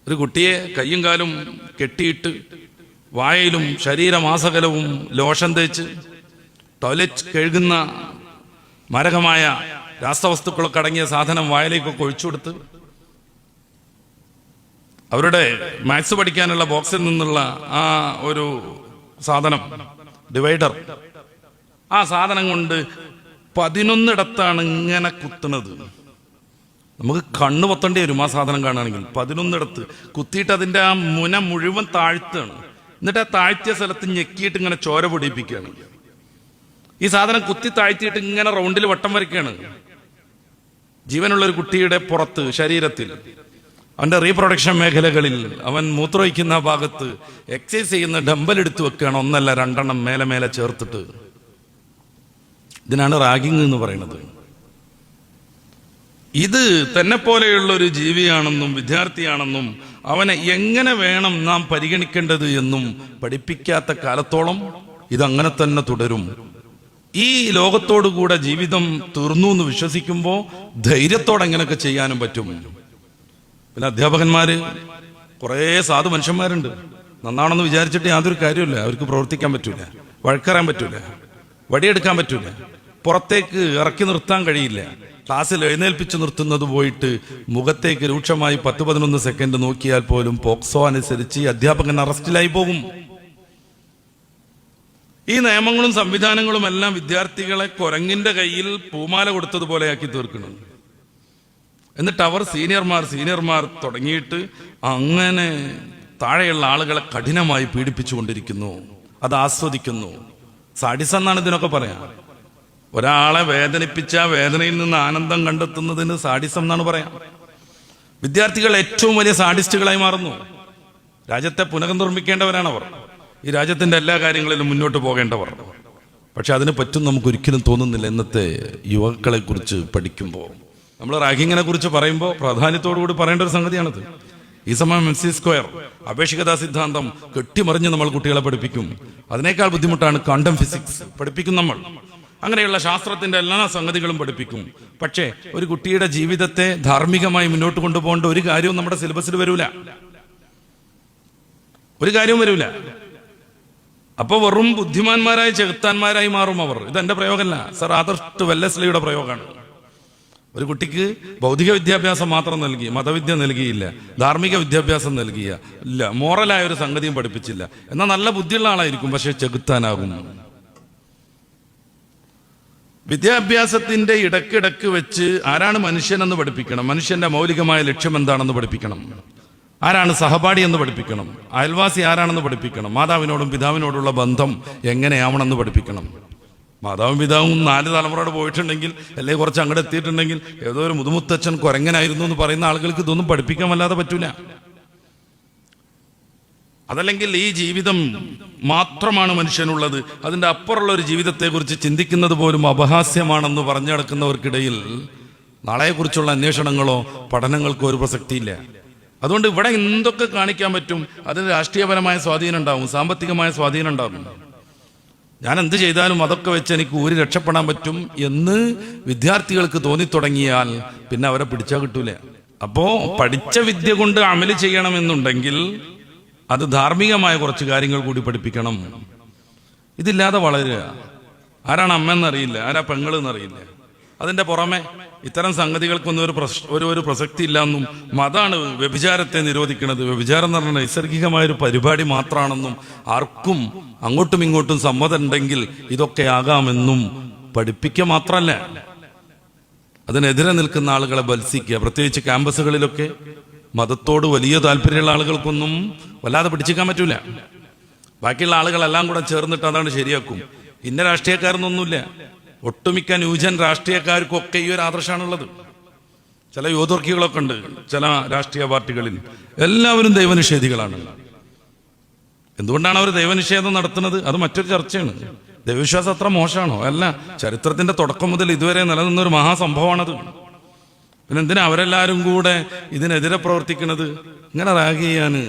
ഒരു കുട്ടിയെ കയ്യും കാലും കെട്ടിയിട്ട് വായയിലും ശരീരമാസകലവും ലോഷൻ തേച്ച് ടോയ്ലറ്റ് കഴുകുന്ന മാരകമായ രാസവസ്തുക്കളൊക്കെ അടങ്ങിയ സാധനം വായയിലേക്കൊക്കെ ഒഴിച്ചുകൊടുത്ത് അവരുടെ മാത്സ് പഠിക്കാനുള്ള ബോക്സിൽ നിന്നുള്ള ആ ഒരു സാധനം ഡിവൈഡർ, ആ സാധനം കൊണ്ട് 11 ഇടത്താണ് ഇങ്ങനെ കുത്തുന്നത്. നമുക്ക് കണ്ണ് പൊത്തേണ്ടി വരും ആ സാധനം കാണുകയാണെങ്കിൽ. 11 ഇടത്ത് കുത്തിയിട്ട് അതിൻ്റെ ആ മുന മുഴുവൻ താഴ്ത്താണ്. എന്നിട്ട് ആ താഴ്ത്തിയ സ്ഥലത്ത് ഞെക്കിയിട്ട് ഇങ്ങനെ ചോര പൊടിപ്പിക്കുകയാണ്. ഈ സാധനം കുത്തി താഴ്ത്തിയിട്ട് ഇങ്ങനെ റൗണ്ടിൽ വട്ടം വരയ്ക്കുകയാണ്. ജീവനുള്ള ഒരു കുട്ടിയുടെ പുറത്ത്, ശരീരത്തിൽ, അവന്റെ റീപ്രൊഡക്ഷൻ മേഖലകളിൽ, അവൻ മൂത്രമൊഴിക്കുന്ന ഭാഗത്ത് എക്സസൈസ് ചെയ്യുന്ന ഡമ്പൽ എടുത്തു വെക്കുകയാണ്. 1 അല്ല 2 മേലെ മേലെ ചേർത്തിട്ട്. ഇതിനാണ് റാഗിങ് എന്ന് പറയുന്നത്. ഇത് തന്നെ പോലെയുള്ള ഒരു ജീവിയാണെന്നും വിദ്യാർത്ഥിയാണെന്നും അവനെ എങ്ങനെ വേണം നാം പരിഗണിക്കേണ്ടത് എന്നും പഠിപ്പിക്കാത്ത കാലത്തോളം ഇതങ്ങനെ തന്നെ തുടരും. ഈ ലോകത്തോടുകൂടെ ജീവിതം തീർന്നു എന്ന് വിശ്വസിക്കുമ്പോൾ ധൈര്യത്തോടെ എങ്ങനെയൊക്കെ ചെയ്യാനും പറ്റും. പിന്നെ അധ്യാപകന്മാര് കുറേ സാധു മനുഷ്യന്മാരുണ്ട്. നന്നാണെന്ന് വിചാരിച്ചിട്ട് യാതൊരു കാര്യമില്ല. അവർക്ക് പ്രവർത്തിക്കാൻ പറ്റൂല, വഴക്കറാൻ പറ്റൂല, വടിയെടുക്കാൻ പറ്റൂല, പുറത്തേക്ക് ഇറക്കി നിർത്താൻ കഴിയില്ല. ക്ലാസ്സിൽ എഴുന്നേൽപ്പിച്ച് നിർത്തുന്നത് പോയിട്ട് മുഖത്തേക്ക് രൂക്ഷമായി 10-11 സെക്കൻഡ് നോക്കിയാൽ പോലും പോക്സോ അനുസരിച്ച് അധ്യാപകൻ അറസ്റ്റിലായി പോകും. ഈ നിയമങ്ങളും സംവിധാനങ്ങളും എല്ലാം വിദ്യാർത്ഥികളെ കുരങ്ങിന്റെ കയ്യിൽ പൂമാല കൊടുത്തതുപോലെയാക്കി തീർക്കണം. എന്നിട്ട് അവർ സീനിയർമാർ തുടങ്ങിയിട്ട് അങ്ങനെ താഴെയുള്ള ആളുകളെ കഠിനമായി പീഡിപ്പിച്ചുകൊണ്ടിരിക്കുന്നു. അത് ആസ്വദിക്കുന്നു. സാഡിസം എന്നാണ് ഇതിനൊക്കെ പറയാം. ഒരാളെ വേദനിപ്പിച്ച വേദനയിൽ നിന്ന് ആനന്ദം കണ്ടെത്തുന്നതിന് സാഡിസം എന്നാണ് പറയാം. വിദ്യാർത്ഥികൾ ഏറ്റവും വലിയ സാഡിസ്റ്റുകളായി മാറുന്നു. രാജ്യത്തെ പുനർനിർമ്മിക്കേണ്ടവരാണ് അവർ. ഈ രാജ്യത്തിന്റെ എല്ലാ കാര്യങ്ങളിലും മുന്നോട്ട് പോകേണ്ടവർ. പക്ഷെ അതിന് പറ്റും നമുക്കൊരിക്കലും തോന്നുന്നില്ല. ഇന്നത്തെ യുവാക്കളെ കുറിച്ച് പഠിക്കുമ്പോൾ, നമ്മൾ റാഗിങ്ങിനെ കുറിച്ച് പറയുമ്പോൾ പ്രാധാന്യത്തോടുകൂടി പറയേണ്ട ഒരു സംഗതിയാണിത്. ഈ സമയം MC സ്ക്വയർ, അപേക്ഷികതാ സിദ്ധാന്തം കെട്ടിമറിഞ്ഞ് നമ്മൾ കുട്ടികളെ പഠിപ്പിക്കും. അതിനേക്കാൾ ബുദ്ധിമുട്ടാണ് ക്വാണ്ടം ഫിസിക്സ് പഠിപ്പിക്കും നമ്മൾ. അങ്ങനെയുള്ള ശാസ്ത്രത്തിന്റെ എല്ലാ സംഗതികളും പഠിപ്പിക്കും. പക്ഷേ ഒരു കുട്ടിയുടെ ജീവിതത്തെ ധാർമ്മികമായി മുന്നോട്ട് കൊണ്ടുപോകേണ്ട ഒരു കാര്യവും നമ്മുടെ സിലബസിൽ വരൂല. ഒരു കാര്യവും വരൂല. അപ്പൊ വെറും ബുദ്ധിമാന്മാരായി ചെകുത്താന്മാരായി മാറും അവർ. ഇതെന്റെ പ്രയോഗമല്ല, സർ ആദർശ് വെല്ലസ്ലിയുടെ പ്രയോഗമാണ്. ഒരു കുട്ടിക്ക് ഭൗതിക വിദ്യാഭ്യാസം മാത്രം നൽകി, മതവിദ്യ നൽകിയില്ല, ധാർമ്മിക വിദ്യാഭ്യാസം നൽകിയ ഇല്ല, മോറലായ ഒരു സംഗതിയും പഠിപ്പിച്ചില്ല. എന്നാൽ നല്ല ബുദ്ധിയുള്ള ആളായിരിക്കും, പക്ഷെ ചെകുത്താനാകും. വിദ്യാഭ്യാസത്തിന്റെ ഇടക്കിടക്ക് വെച്ച് ആരാണ് മനുഷ്യനെന്ന് പഠിപ്പിക്കണം, മനുഷ്യന്റെ മൗലികമായ ലക്ഷ്യം എന്താണെന്ന് പഠിപ്പിക്കണം, ആരാണ് സഹപാഠി എന്ന് പഠിപ്പിക്കണം, അയൽവാസി ആരാണെന്ന് പഠിപ്പിക്കണം, മാതാവിനോടും പിതാവിനോടുള്ള ബന്ധം എങ്ങനെയാവണമെന്ന് പഠിപ്പിക്കണം. മാതാവും പിതാവും 4 തലമുറയോട് പോയിട്ടുണ്ടെങ്കിൽ, അല്ലെങ്കിൽ കുറച്ച് അങ്ങോട്ട് എത്തിയിട്ടുണ്ടെങ്കിൽ, ഏതോ ഒരു മുതുമുത്തച്ഛൻ കുരങ്ങനായിരുന്നു എന്ന് പറയുന്ന ആളുകൾക്ക് ഇതൊന്നും പഠിപ്പിക്കാൻ വല്ലാതെ പറ്റൂല. അതല്ലെങ്കിൽ ഈ ജീവിതം മാത്രമാണ് മനുഷ്യനുള്ളത്, അതിൻ്റെ അപ്പുറമുള്ള ഒരു ജീവിതത്തെക്കുറിച്ച് ചിന്തിക്കുന്നത് പോലും അപഹാസ്യമാണെന്ന് പറഞ്ഞു നടക്കുന്നവർക്കിടയിൽ നാളെക്കുറിച്ചുള്ള അന്വേഷണങ്ങളോ പഠനങ്ങൾക്കോ ഒരു പ്രസക്തിയില്ല. അതുകൊണ്ട് ഇവിടെ എന്തൊക്കെ കാണിക്കാൻ പറ്റും, അതിന് രാഷ്ട്രീയപരമായ സ്വാധീനം ഉണ്ടാവും, സാമ്പത്തികമായ സ്വാധീനം ഉണ്ടാവും. ഞാൻ എന്ത് ചെയ്താലും അതൊക്കെ വെച്ച് എനിക്ക് ഊരി രക്ഷപ്പെടാൻ പറ്റും എന്ന് വിദ്യാർത്ഥികൾക്ക് തോന്നിത്തുടങ്ങിയാൽ പിന്നെ അവരെ പിടിച്ചാൽ കിട്ടൂല. അപ്പോ പഠിച്ച വിദ്യ കൊണ്ട് അമല് ചെയ്യണമെന്നുണ്ടെങ്കിൽ അത് ധാർമ്മികമായ കുറച്ച് കാര്യങ്ങൾ കൂടി പഠിപ്പിക്കണം. ഇതില്ലാതെ വളരുക. ആരാണ് അമ്മയെന്നറിയില്ല, ആരാ പെങ്ങളെന്നറിയില്ല. അതിന്റെ പുറമെ ഇത്തരം സംഗതികൾക്കൊന്നും ഒരു പ്രസക്തി ഇല്ലാന്നും, മതാണ് വ്യഭിചാരത്തെ നിരോധിക്കുന്നത്, വ്യഭിചാരം എന്ന് പറഞ്ഞാൽ നൈസർഗികമായൊരു പരിപാടി മാത്രമാണെന്നും, ആർക്കും അങ്ങോട്ടും ഇങ്ങോട്ടും സമ്മതം ഉണ്ടെങ്കിൽ ഇതൊക്കെ ആകാമെന്നും പഠിപ്പിക്കുക മാത്രമല്ല, അതിനെതിരെ നിൽക്കുന്ന ആളുകളെ ബത്സിക്കുക. പ്രത്യേകിച്ച് ക്യാമ്പസുകളിലൊക്കെ മതത്തോട് വലിയ താല്പര്യമുള്ള ആളുകൾക്കൊന്നും വല്ലാതെ പിടിച്ചിക്കാൻ പറ്റൂല. ബാക്കിയുള്ള ആളുകളെല്ലാം കൂടെ ചേർന്നിട്ട് അതാണ് ശരിയാക്കും. ഇന്ന രാഷ്ട്രീയക്കാരനൊന്നുമില്ല. ഒട്ടുമിക്ക ന്യൂജൻ രാഷ്ട്രീയക്കാർക്കൊക്കെ ഈ ഒരു ആദർശമാണുള്ളത്. ചില യുവതുർക്കികളൊക്കെ ഉണ്ട് ചില രാഷ്ട്രീയ പാർട്ടികളിൽ. എല്ലാവരും ദൈവനിഷേധികളാണ്. എന്തുകൊണ്ടാണ് അവർ ദൈവനിഷേധം നടത്തുന്നത്? അത് മറ്റൊരു ചർച്ചയാണ്. ദൈവവിശ്വാസം അത്ര മോശമാണോ? അല്ല, ചരിത്രത്തിന്റെ തുടക്കം മുതൽ ഇതുവരെ നിലനിന്ന ഒരു മഹാസംഭവമാണത്. പിന്നെ എന്തിനാ അവരെല്ലാവരും കൂടെ ഇതിനെതിരെ പ്രവർത്തിക്കുന്നത്? ഇങ്ങനെ റാഗ് ചെയ്യാന്